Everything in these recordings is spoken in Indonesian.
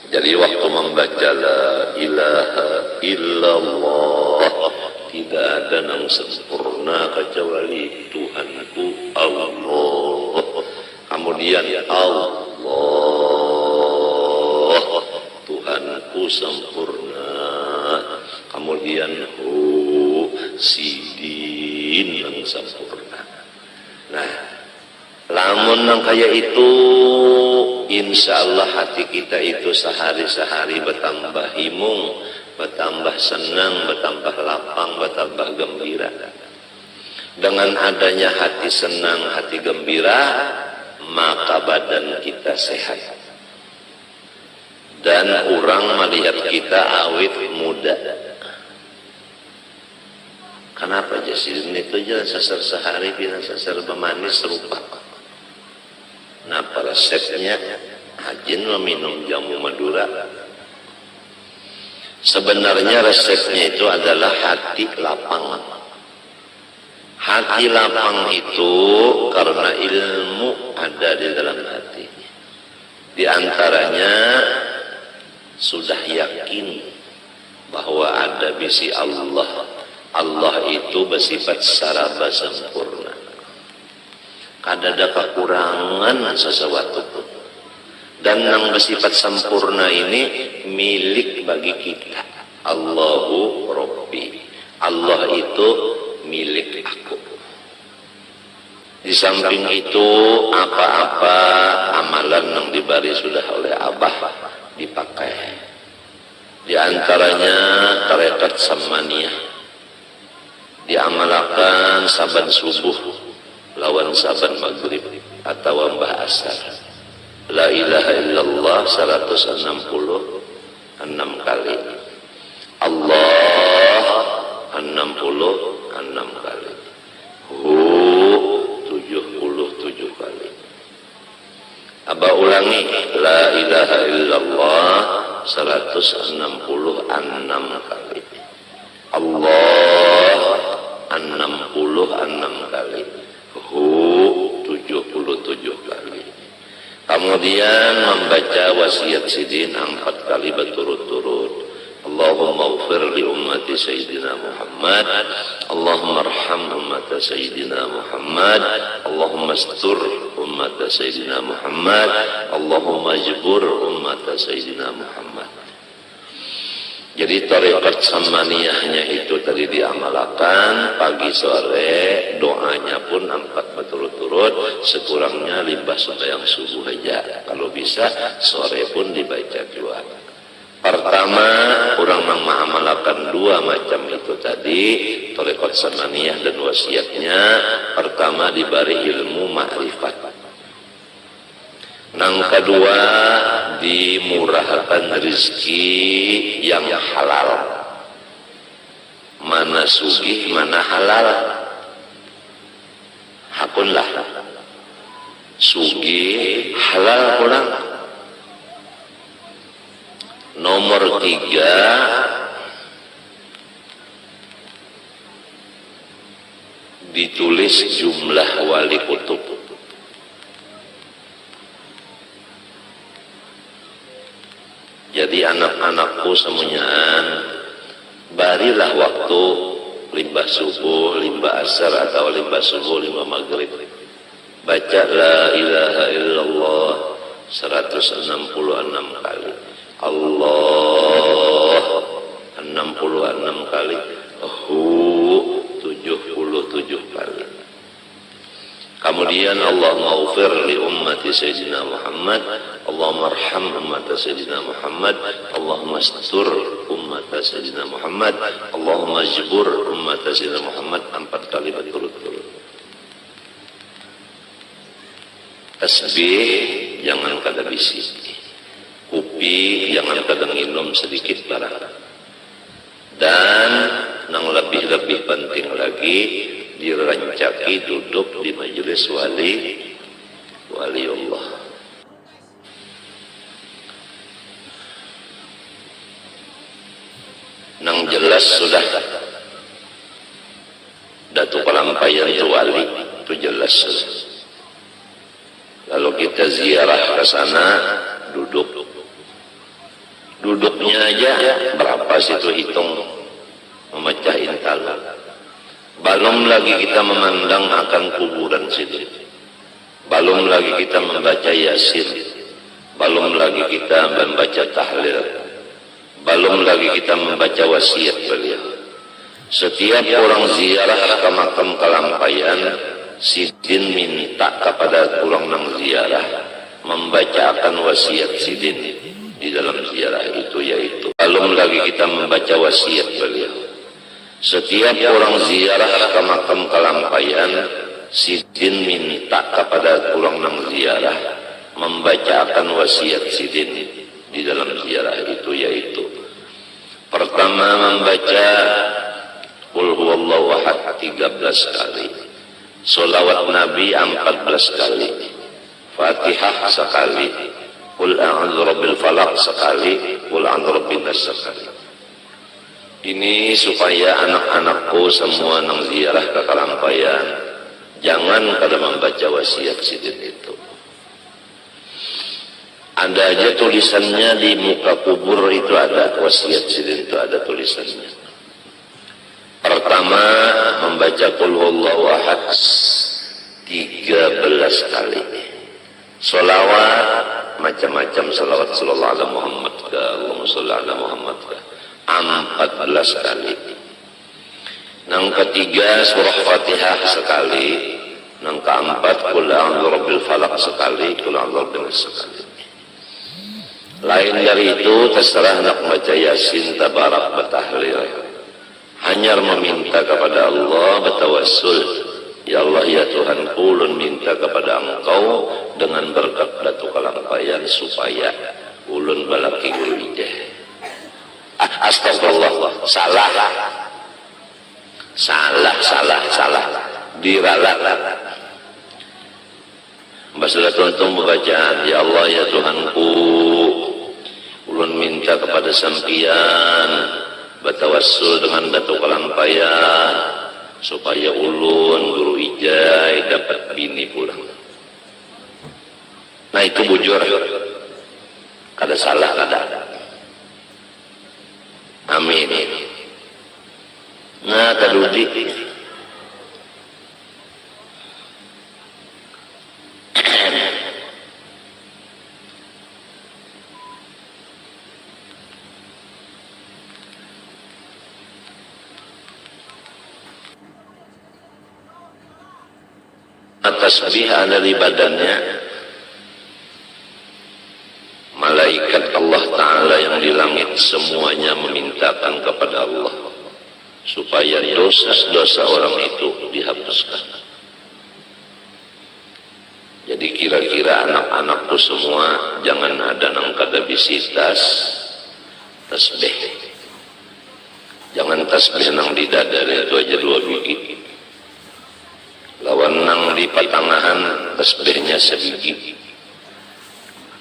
Jadi waktu membaca la ilaha illallah, tidak ada yang sempurna kecuali Tuhanku Allah. Kemudian Allah, Tuhanku sempurna. Kemudian sidin yang sempurna. Nah, lamun nang kaya itu, insya Allah hati kita itu sehari-sehari bertambah himung, bertambah senang, bertambah lapang, bertambah gembira. Dengan adanya hati senang, hati gembira, maka badan kita sehat. Dan orang melihat kita awet muda. Kenapa Jasin itu aja sasar sehari bina sasar bemanis serupa. Nah, resepnya hajin meminum jamu Madura. Sebenarnya resepnya itu adalah hati lapang. Hati lapang itu karena ilmu ada di dalam hati. Di antaranya sudah yakin bahwa ada bisi Allah. Allah itu bersifat saraba sempurna. Kadada kekurangan sesuatu pun. Dan yang bersifat sempurna ini milik bagi kita. Allahu Rabbi. Allah itu milik aku. Di samping itu apa-apa amalan yang diberi sudah oleh Abah dipakai. Di antaranya tarekat samaniyah. Diamalkan saban subuh lawan saban maghrib atau mbah asar. La ilaha illallah 166 kali. Allah 66 kali. Hu 77 kali. Aba ulangi, la ilaha illallah 166 kali. Allah 66 kali. Hu 77 kali. Kemudian membaca wasiat sidin 4 kali berturut-turut. Allahumma ufir li ummati Sayyidina Muhammad. Allahumma arham ummata Sayyidina Muhammad. Allahumma astur ummata Sayyidina Muhammad. Allahumma jibur ummata Sayyidina Muhammad. Jadi tarekat samaniyahnya itu tadi diamalkan pagi sore, doanya pun 4 berturut-turut, sekurangnya 5 sembahyang subuh aja. Kalau bisa sore pun dibaca 2. Pertama, orang mengamalkan 2 macam itu tadi, tarekat samaniyah dan wasiatnya. Pertama diberi ilmu ma'rifat. Yang kedua dimurahkan rezeki yang halal. Mana sugih, mana halal. Hakunlah sugih halal pulang. Nomor 3 ditulis jumlah wali kutub. Jadi anak-anakku semuanya barilah waktu 5 subuh, 5 asar atau 5 subuh, 5 maghrib. Baca la ilaha illallah 166 kali. Allah 66 kali. Hu 77 kali. Kemudian Allahumma ufir li ummati Sayyidina Muhammad. Allahumma arham ummata Sayyidina Muhammad. Allahumma astur ummata Sayyidina Muhammad. Allahumma jibur ummata Sayyidina Muhammad 4 kali berturut-turut. Tasbih jangan kada bisi. Kupi jangan kada minum sedikit barang. Dan yang lebih-lebih penting lagi, dirancaki duduk di majelis wali Allah. Nang jelas sudah Datuk Palampayan itu wali, itu jelas. Lalu kita ziarah ke sana, duduk. Duduknya aja berapa situ hitung memecah intal. Belum lagi kita memandang akan kuburan situ. Belum lagi kita membaca Yasin. Belum lagi kita membaca tahlil. Belum lagi kita membaca wasiat beliau. Setiap orang ziarah ke makam Kalampayan, Sidin minta kepada orang nang ziarah membacakan wasiat Sidin di dalam ziarah itu, yaitu belum lagi kita membaca wasiat beliau. Setiap orang ziarah ke makam Kalampayan, Sidin minta kepada orang nang ziarah membacakan wasiat Sidin di dalam ziarah itu, yaitu pertama membaca Qul huwallahu ahad 13 kali, sholawat Nabi 14 kali, Fatihah sekali, Qul a'udzu birabbil falaq sekali, Qul a'udzu birabbin nas sekali. Ini supaya anak-anakku semua nang ziarah ke Kalampayan jangan kada membaca wasiat Sidin itu. Ada aja tulisannya di muka kubur itu, ada wasiat Sidin itu, ada tulisannya. Pertama membaca Qul huwallahu ahad 13 kali. Sholawat macam-macam, sholawat sallallahu alaihi Muhammad ka Allahumma sholli ala Muhammad ka 14 kali. Yang ketiga surah Fatihah sekali. Yang keempat Qul a'udzu birabbil falaq sekali, Qul a'udzu birabbin nas sekali. Lain dari itu terserah nak baca Yasin, tabarak, batahlil. Hanya meminta kepada Allah, bertawassul, ya Allah ya Tuhan, ulun minta kepada Engkau dengan berkat Datuk Kalampayan supaya ulun balaki gulwijah. Astagfirullah, salah diralat. Masalah tuntung bacaan, ya Allah ya Tuhanku, ulun minta kepada sampian bertawassul dengan Datuk Kalampayan supaya ulun guru ijai dapat bini pulang. Nah itu bujur, kada salah kada. Amin. Nah tadudi tasbih ada di badannya. Malaikat Allah Ta'ala yang di langit semuanya memintakan kepada Allah supaya dosa-dosa orang itu dihapuskan. Jadi kira-kira anak-anakku semua jangan ada nang kada bisi tasbih. Jangan tasbih nang di dada itu aja 2 biji. Lawan nang di patangahan tasbihnya sebiji.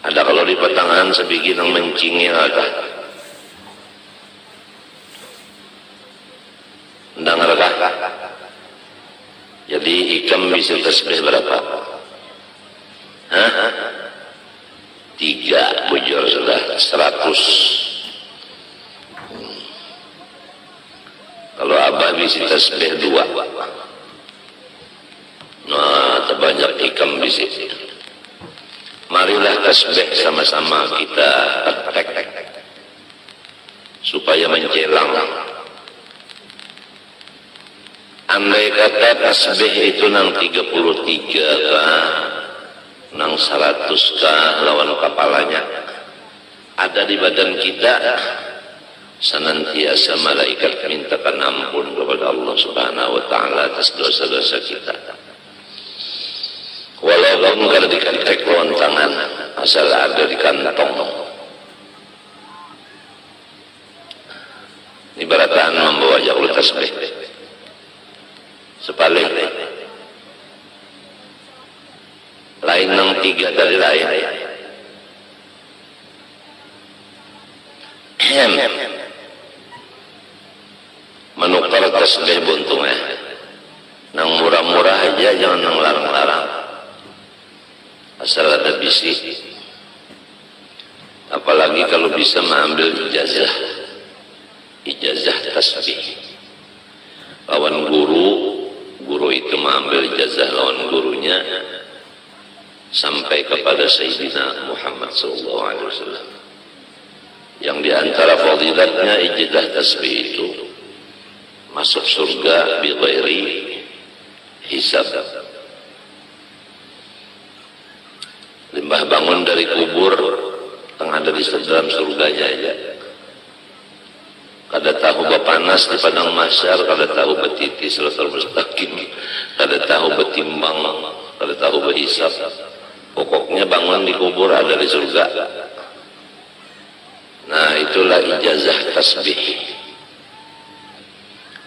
Ada kalau di patangahan sebiji nang mencingi ada. Ndang harga. Jadi ikam bisa tasbih berapa? Hah? 3 bujur sudah 100. Kalau abah bisa tasbih 2. Nah, terbanyak ikam bisik. Marilah tasbih sama-sama kita praktek supaya menjelang. Andai kata tasbih itu nang 33 kah, nang 100 kah lawan kepalanya ada di badan kita, senantiasa malaikat mintakan ampun kepada Allah Subhanahu wa Ta'ala atas dosa-dosa kita. Walaupun kalau dikantek lawan tangan, asal ada di kantong. Ibaratan membawa jauh tasbih. Sepalik. Lain nang 3 dari lain. Menukar tasbih buntungnya. Nang murah-murah aja, jangan nang larang-larang. Asal ada bisi. apalagi kalau bisa mengambil ijazah tasbih lawan guru itu mengambil ijazah lawan gurunya sampai kepada Sayyidina Muhammad SAW, yang diantara fadilatnya ijazah tasbih itu masuk surga bi ghairi hisab. Limbah bangun dari kubur tengah dari dalam surganya aja. Kada tahu bapanas di padang mahsyar, kada tahu betiti siratal mustaqim, kada tahu betimbang, kada tahu berhisab. Pokoknya bangun di kubur ada di surga. Nah, itulah ijazah tasbih.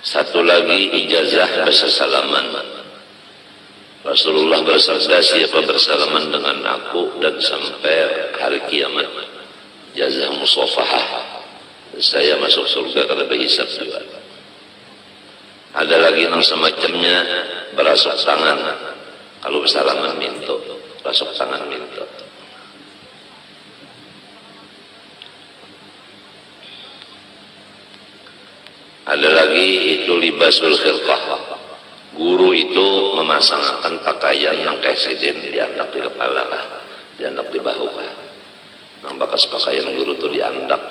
Satu lagi ijazah bersalaman. Rasulullah bersabda, siapa bersalaman dengan aku dan sampai hari kiamat, ijazah musafahah, saya masuk surga kada berhisab juga. Ada lagi yang semacamnya berasuk tangan. Kalau bersalaman minta, rasuk tangan minta. Ada lagi itu libasul khirqah. Guru itu memasangkan pakaian yang kesiden diandak di kepala, diandak di bahu. Nang bakas pakaian guru itu diandak.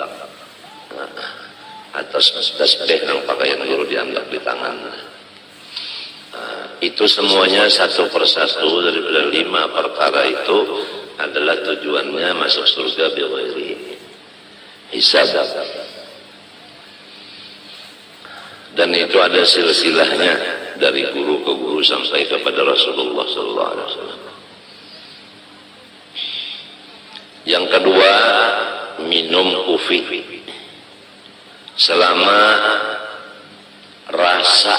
Atas tasbih nang pakaian guru diandak di tangan. Itu semuanya satu persatu daripada 5 perkara itu adalah tujuannya masuk surga bi ghairi hisab. Dan itu ada silsilahnya dari guru ke guru sampai kepada Rasulullah SAW. Yang kedua, minum kufi. Selama rasa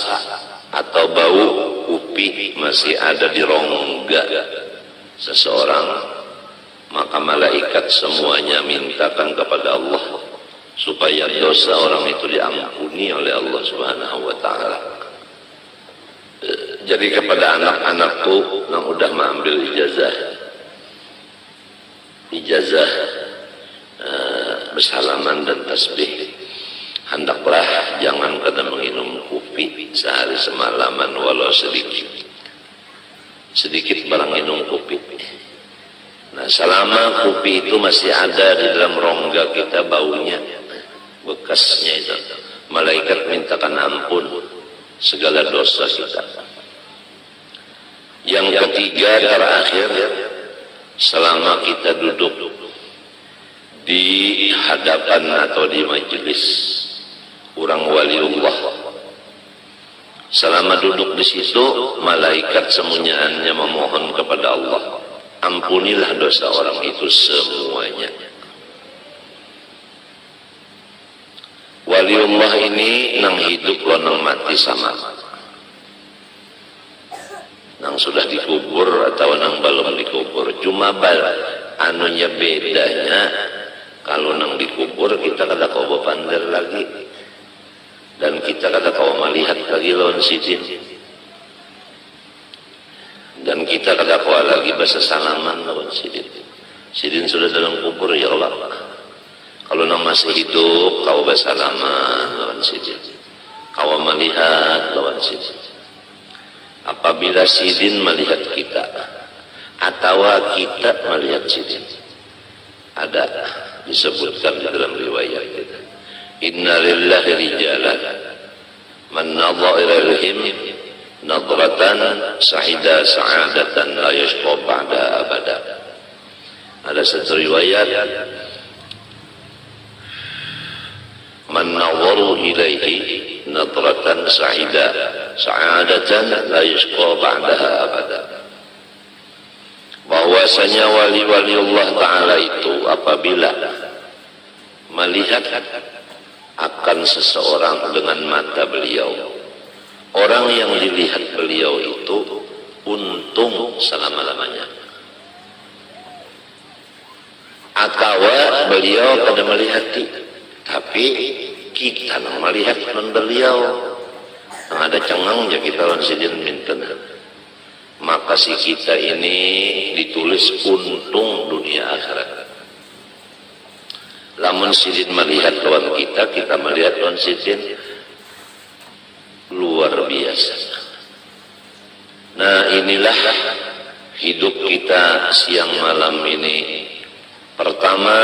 atau bau kupi masih ada di rongga seseorang, maka malaikat semuanya mintakan kepada Allah supaya dosa orang itu diampuni oleh Allah Subhanahu wa taala. Jadi kepada anak-anakku yang udah mengambil ijazah bersalaman dan tasbih, hendaklah jangan kada menginum kopi sehari semalaman walau sedikit barang minum kopi. Nah, selama kopi itu masih ada di dalam rongga kita, baunya, bekasnya itu, malaikat mintakan ampun segala dosa kita. Yang ketiga terakhir, selama kita duduk di hadapan atau di majelis orang waliullah, selama duduk di situ, malaikat semuanya memohon kepada Allah, ampunilah dosa orang itu semuanya. Waliullah ini nang hidup lo nang mati sama, nang sudah dikubur atau nang belum dikubur. Cuma anunya bedanya, kalau nang dikubur kita kada kau pandar lagi, dan kita kada kau melihat lagi lawan sidin, dan kita kada kau lagi bahasa salaman lawan sidin. Sidin sudah dalam kubur, ya Allah. Kalau nang masih hidup kau bersalaman lawan sidin, kau melihat lawan sidin. Apabila sidin melihat kita atau kita melihat sidin, ada disebutkan di dalam riwayat kita, inna lillahi rijalan man nadhara ilaihim nadratan sahida sa'adatan la yashqa ba'da abada. Ada satu riwayat, man nadharu ilaihi nadratan sa'ida sa'adatan la yashqa ba'daha abada. Bahwasanya wali-wali Allah Ta'ala itu apabila melihat akan seseorang dengan mata beliau, orang yang dilihat beliau itu untung selama-lamanya. Atau beliau kada melihati, tapi kita nang melihat non beliau, nang ada cengang ya kita lawan sidin minten, maka si kita ini ditulis untung dunia akhirat. Lamun sidin melihat lawan kita, kita melihat lawan sidin, luar biasa. Nah, inilah hidup kita siang malam ini. Pertama,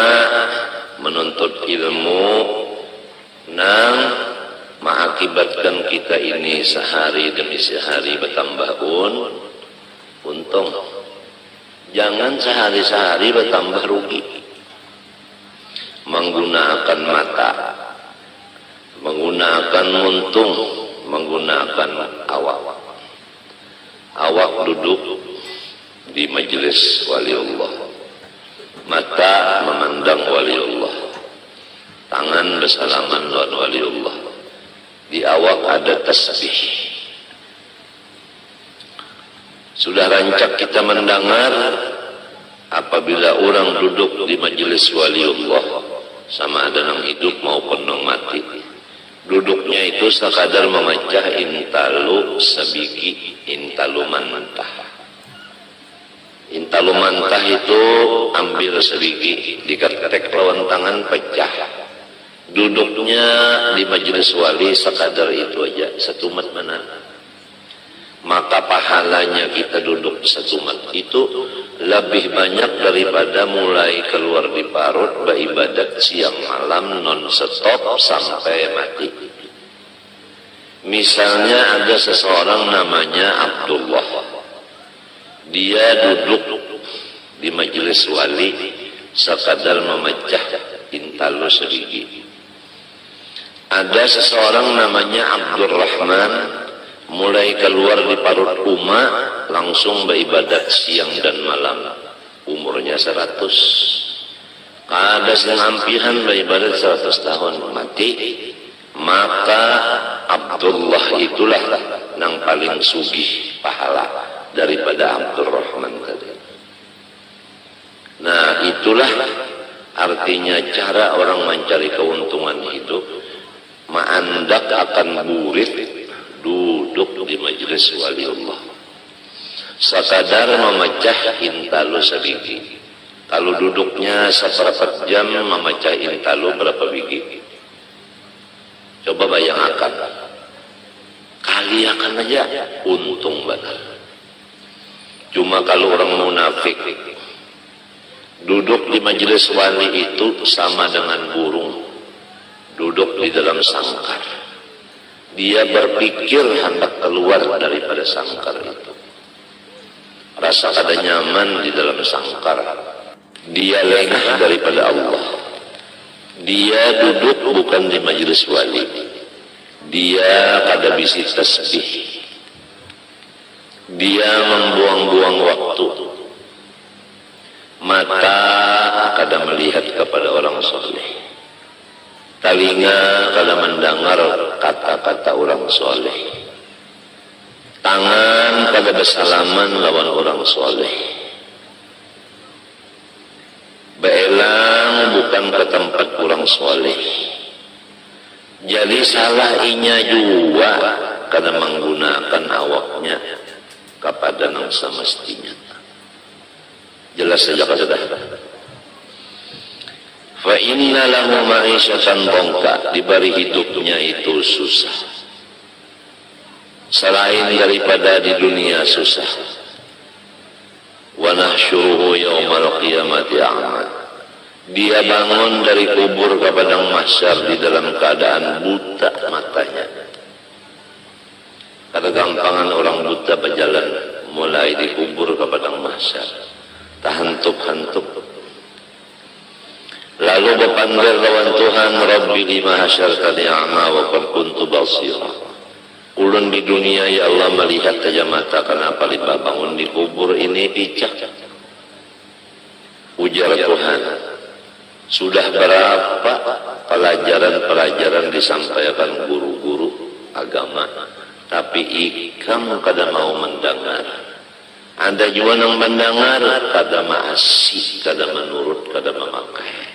menuntut ilmu nang mengakibatkan kita ini sehari demi sehari bertambah untung. Jangan sehari-sehari bertambah rugi. Menggunakan mata, menggunakan muntung, menggunakan awak. Awak duduk di majelis waliullah, mata memandang waliullah, tangan bersalaman lawan waliullah, di awak ada tasbih. Sudah rancak kita mendengar apabila orang duduk di majelis waliullah, sama ada nang hidup maupun nang mati, duduknya itu sekadar memecah intalu sabiki, intalu mantah. Intalu mantah itu ambil sabiki, diketek lawan tangan pecah. Duduknya di majelis wali sekadar itu aja, satu mat mana. Maka pahalanya kita duduk satu mat itu lebih banyak daripada mulai keluar di parut beribadat siang malam non-stop sampai mati. Misalnya ada seseorang namanya Abdullah, dia duduk di majelis wali sekadar memecah intalu sedikit. Ada seseorang namanya Abdurrahman, mulai keluar di parut umat langsung beribadat siang dan malam, umurnya 100. Ada sengampihan beribadat 100 tahun mati. Maka Abdullah itulah yang paling sugih pahala daripada Abdurrahman tadi. Nah, itulah artinya cara orang mencari keuntungan hidup. Ma'andak akan burit duduk di majelis waliullah, sekadar memecah intalu sedikit. Kalau duduknya seperempat jam memecah intalu berapa biji? Coba bayangkan, kaliakan aja untung banget. Cuma kalau orang munafik duduk di majelis wali itu sama dengan burung duduk di dalam sangkar. Dia berpikir hendak keluar daripada sangkar itu. Rasa kada nyaman di dalam sangkar. Dia lengah daripada Allah. Dia duduk bukan di majelis wali. Dia kada bisi tasbih. Dia membuang-buang waktu. Mata kada melihat kepada orang soleh. Telinga kada mendengar kata-kata orang soleh. Tangan kada bersalaman lawan orang soleh. Beelang bukan ke tempat orang soleh. Jadi salah inya juga kada menggunakan awaknya kepada yang semestinya. Jelas saja sudah. Fa inna lahu ma'isyatan dongka, diberi hidupnya itu susah. Selain daripada di dunia susah. Wa nahsyuruhu yaumal qiyamati a'ma. Dia bangun dari kubur ke padang mahsyar di dalam keadaan buta matanya. Kada gampangan orang buta berjalan mulai di kubur ke padang mahsyar. Tahantup-hantup. Lalu berpanggil lawan Tuhan, Rabbi lima hasyartani a'ma wa qad kuntu basira. Ulun di dunia ya Allah melihat saja mata, kenapa lipa bangun di kubur ini picak? Ujar Tuhan, sudah berapa pelajaran-pelajaran disampaikan guru-guru agama, tapi ikam kada mau mendengar. Ada juga yang mendengar, kada maasih, kada menurut, kada memakai.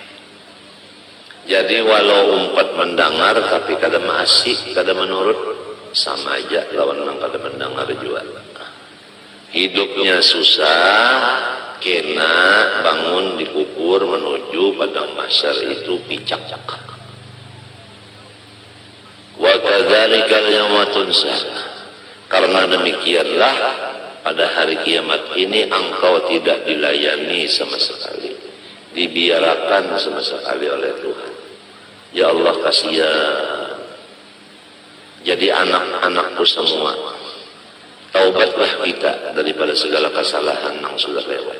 Jadi walau umpat mendengar tapi kada maasih, kada menurut, sama aja lawan yang kada mendengar juga. Hidupnya susah, kena bangun dikubur menuju padang mahsyar itu picak. Wa kadzalikal yauma tunsa. Karena demikianlah pada hari kiamat ini engkau tidak dilayani sama sekali, dibiarkan sama sekali oleh Tuhan. Ya Allah, kasihan. Jadi anak-anakku semua, taubatlah kita daripada segala kesalahan yang sudah lewat.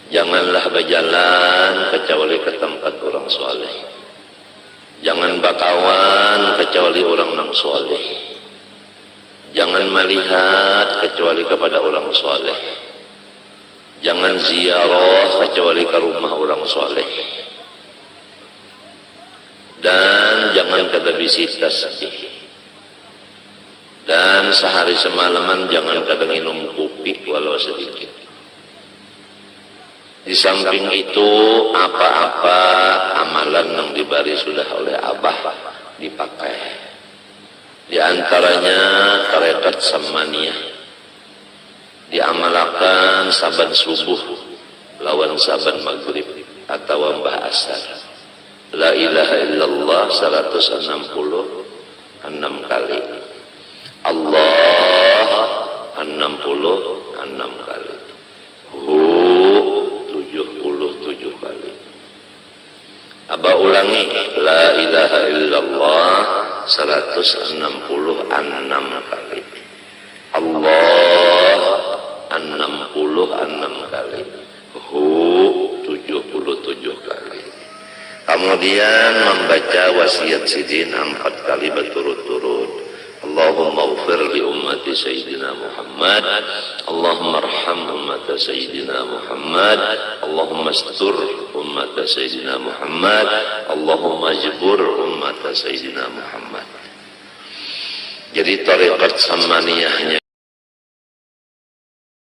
Janganlah berjalan kecuali ke tempat orang soleh. Jangan bakawan kecuali orang yang soleh. Jangan melihat kecuali kepada orang soleh. Jangan ziarah kecuali ke rumah orang soleh. Dan jangan kada visitas. Dan sehari semalaman jangan kada minum kopi walau sedikit. Di samping itu apa-apa amalan yang diberi sudah oleh Abah dipakai. Di antaranya tarekat samaniyah diamalkan saban subuh lawan saban maghrib atau mbah asar. La ilaha illallah 166 kali. Allah 66 kali. Hu 77 kali. Aba ulangi, la ilaha illallah 166 kali. Allah 66 kali. Hu 77 kali. Kemudian membaca wasiat sidin 4 kali berturut-turut. Allahumma ighfir li ummati Sayyidina Muhammad, Allahumma arham ummata Sayyidina Muhammad, Allahumma astur ummata Sayyidina Muhammad, Allahumma jibur ummata Sayyidina Muhammad. Jadi tarekat samaniyahnya